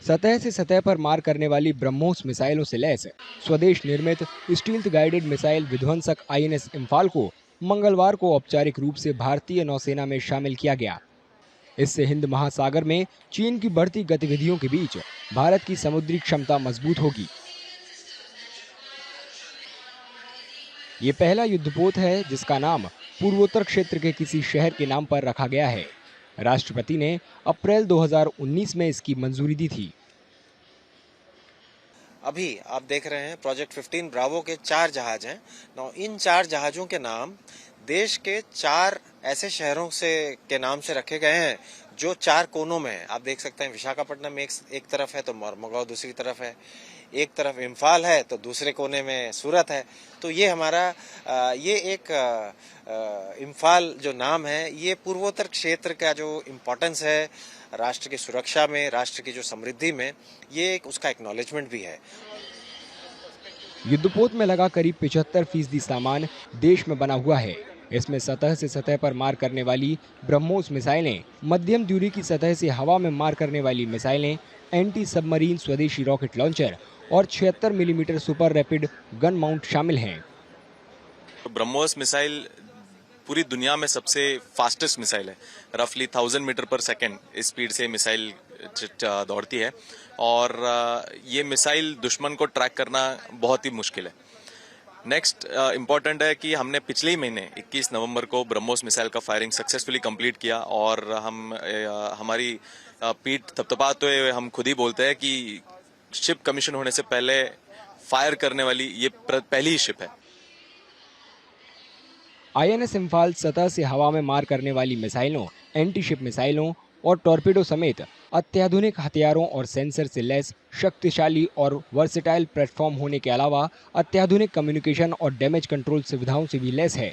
सतह से सतह पर मार करने वाली ब्रह्मोस मिसाइलों से लैस स्वदेश निर्मित स्टील्थ गाइडेड मिसाइल विध्वंसक आईएनएस इम्फाल को मंगलवार को औपचारिक रूप से भारतीय नौसेना में शामिल किया गया। इससे हिंद महासागर में चीन की बढ़ती गतिविधियों के बीच भारत की समुद्री क्षमता मजबूत होगी। ये पहला युद्धपोत है जिसका नाम पूर्वोत्तर क्षेत्र के किसी शहर के नाम पर रखा गया है। राष्ट्रपति ने अप्रैल 2019 में इसकी मंजूरी दी थी। अभी आप देख रहे हैं प्रोजेक्ट 15 ब्रावो के 4 जहाज हैं। इन 4 जहाजों के नाम देश के 4 ऐसे शहरों के नाम से रखे गए हैं जो 4 कोनों में है। आप देख सकते हैं विशाखापट्टनम एक तरफ है तो मोरमुगांव दूसरी तरफ है, एक तरफ इम्फाल है तो दूसरे कोने में सूरत है। तो ये हमारा ये एक इम्फाल जो नाम है ये पूर्वोत्तर क्षेत्र का जो इम्पोर्टेंस है राष्ट्र की सुरक्षा में, राष्ट्र की जो समृद्धि में, ये उसका एक्नॉलेजमेंट भी है। युद्धपोत में लगा करीब 75% सामान देश में बना हुआ है। इसमें सतह से सतह पर मार करने वाली ब्रह्मोस मिसाइलें, मध्यम दूरी की सतह से हवा में मार करने वाली मिसाइलें, एंटी सबमरीन स्वदेशी रॉकेट लॉन्चर और 76 millimetre super rapid gun mount शामिल हैं। ब्रह्मोस मिसाइल पूरी दुनिया में सबसे फास्टेस्ट मिसाइल है। रफली 1000 मीटर पर सेकेंड स्पीड से मिसाइल दौड़ती है और ये मिसाइल दुश्मन को ट्रैक करना बहुत ही मुश्किल है। नेक्स्ट इम्पॉर्टेंट है कि हमने पिछले ही महीने 21 नवंबर को ब्रह्मोस मिसाइल का फायरिंग सक्सेसफुली कंप्लीट किया और हमारी पीठ थपथपाते हुए हम खुद ही बोलते हैं कि शिप कमीशन होने से पहले फायर करने वाली ये पहली ही शिप है। आईएनएस इम्फाल सतह से हवा में मार करने वाली मिसाइलों, एंटी शिप मिसाइलों और टॉर्पेडो समेत अत्याधुनिक हथियारों और सेंसर से लैस शक्तिशाली और वर्सेटाइल प्लेटफॉर्म होने के अलावा अत्याधुनिक कम्युनिकेशन और डैमेज कंट्रोल सुविधाओं से भी लैस है।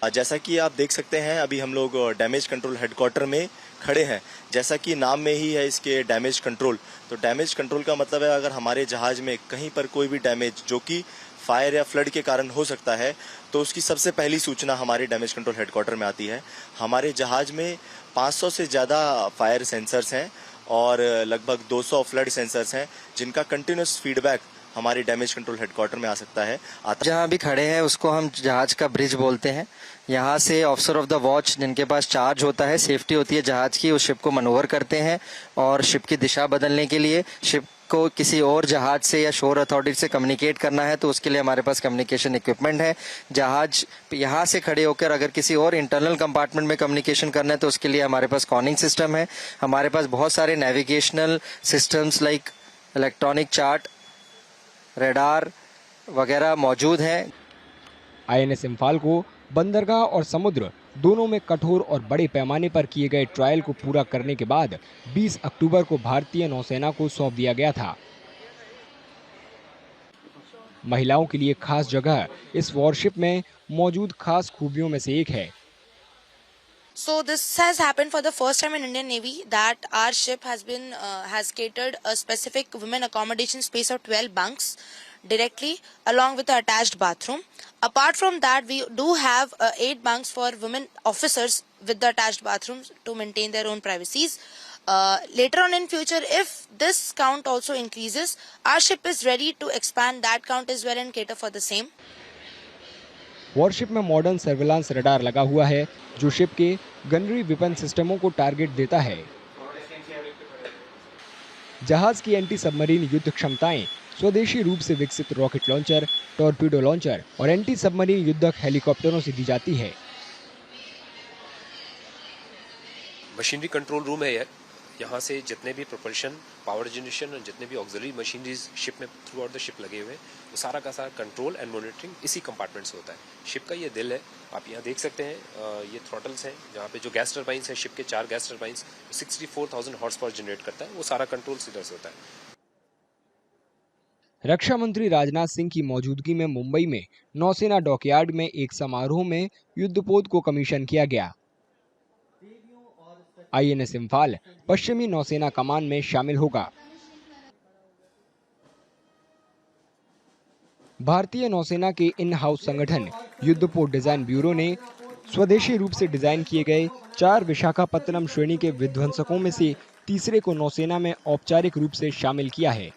जैसा कि आप देख सकते हैं अभी हम लोग डैमेज कंट्रोल हेडक्वार्टर में खड़े हैं। जैसा कि नाम में ही है इसके डैमेज कंट्रोल, तो डैमेज कंट्रोल का मतलब है अगर हमारे जहाज में कहीं पर कोई भी डैमेज जो कि फायर या फ्लड के कारण हो सकता है तो उसकी सबसे पहली सूचना हमारे डैमेज कंट्रोल हेडक्वार्टर में आती है। हमारे जहाज में 500 से ज़्यादा फायर सेंसर्स हैं और लगभग 200 फ्लड सेंसर्स हैं जिनका कंटिन्यूस फीडबैक हमारे डैमेज कंट्रोल हेडक्वार्टर में आ सकता है। जहाँ अभी खड़े हैं उसको हम जहाज का ब्रिज बोलते हैं। यहाँ से ऑफिसर ऑफ द वॉच जिनके पास चार्ज होता है, सेफ्टी होती है जहाज की, उस शिप को मनोवर करते हैं और शिप की दिशा बदलने के लिए शिप को किसी और जहाज से या शोर अथॉरिटी से कम्युनिकेट करना है तो उसके लिए हमारे पास कम्युनिकेशन इक्विपमेंट है। जहाज यहाँ से खड़े होकर अगर किसी और इंटरनल कंपार्टमेंट में कम्युनिकेशन करना है तो उसके लिए हमारे पास कॉनिंग सिस्टम है। हमारे पास बहुत सारे navigational systems like electronic chart, radar वगैरह मौजूद हैं। आईएनएस इम्फाल को बंदरगाह और समुद्र दोनों में कठोर और बड़े पैमाने पर किए गए ट्रायल को पूरा करने के बाद 20 अक्टूबर को भारतीय नौसेना को सौंप दिया गया था। महिलाओं के लिए खास जगह इस वॉरशिप में मौजूद खास खूबियों में से एक है। So this has happened for the first time in Indian Navy that our ship has catered a specific women accommodation space of 12 bunks directly along with the attached bathroom. Apart from that, we do have 8 bunks for women officers with the attached bathrooms to maintain their own privacies. Later on in future, if this count also increases, our ship is ready to expand that count as well and cater for the same. Worship में modern surveillance radar लगा हुआ है जो ship के gunnery weapon सिस्टमों को target देता है। जहाज की एंटी सबमरीन युद्ध क्षमताएं स्वदेशी रूप से विकसित रॉकेट लॉन्चर, टॉर्पीडो लॉन्चर और एंटी सबमरीन युद्धक हेलीकॉप्टरों से दी जाती है। मशीनरी कंट्रोल रूम है यहाँ से जितने भी प्रोपल्शन, पावर जनरेशन और जितने भी ऑक्सिलरी मशीनरीज शिप में थ्रू आउट द शिप लगे हुए हैं वो सारा का सारा कंट्रोल एंड मॉनिटरिंग इसी कंपार्टमेंट से होता है। शिप का ये दिल है। आप यहाँ देख सकते हैं ये थ्रॉटल्स हैं जहाँ पे जो गैस टर्बाइंस है शिप के 4 gas turbines 64,000 horse power generate करता है, वो सारा कंट्रोल सीधा से होता है। रक्षा मंत्री राजनाथ सिंह की मौजूदगी में मुंबई में नौसेना डॉकयार्ड में एक समारोह में युद्धपोत को कमीशन किया गया। आईएनएस इम्फाल पश्चिमी नौसेना कमान में शामिल होगा। भारतीय नौसेना के इन हाउस संगठन युद्धपोत डिजाइन ब्यूरो ने स्वदेशी रूप से डिजाइन किए गए 4 विशाखापत्तनम श्रेणी के विध्वंसकों में से तीसरे को नौसेना में औपचारिक रूप से शामिल किया है।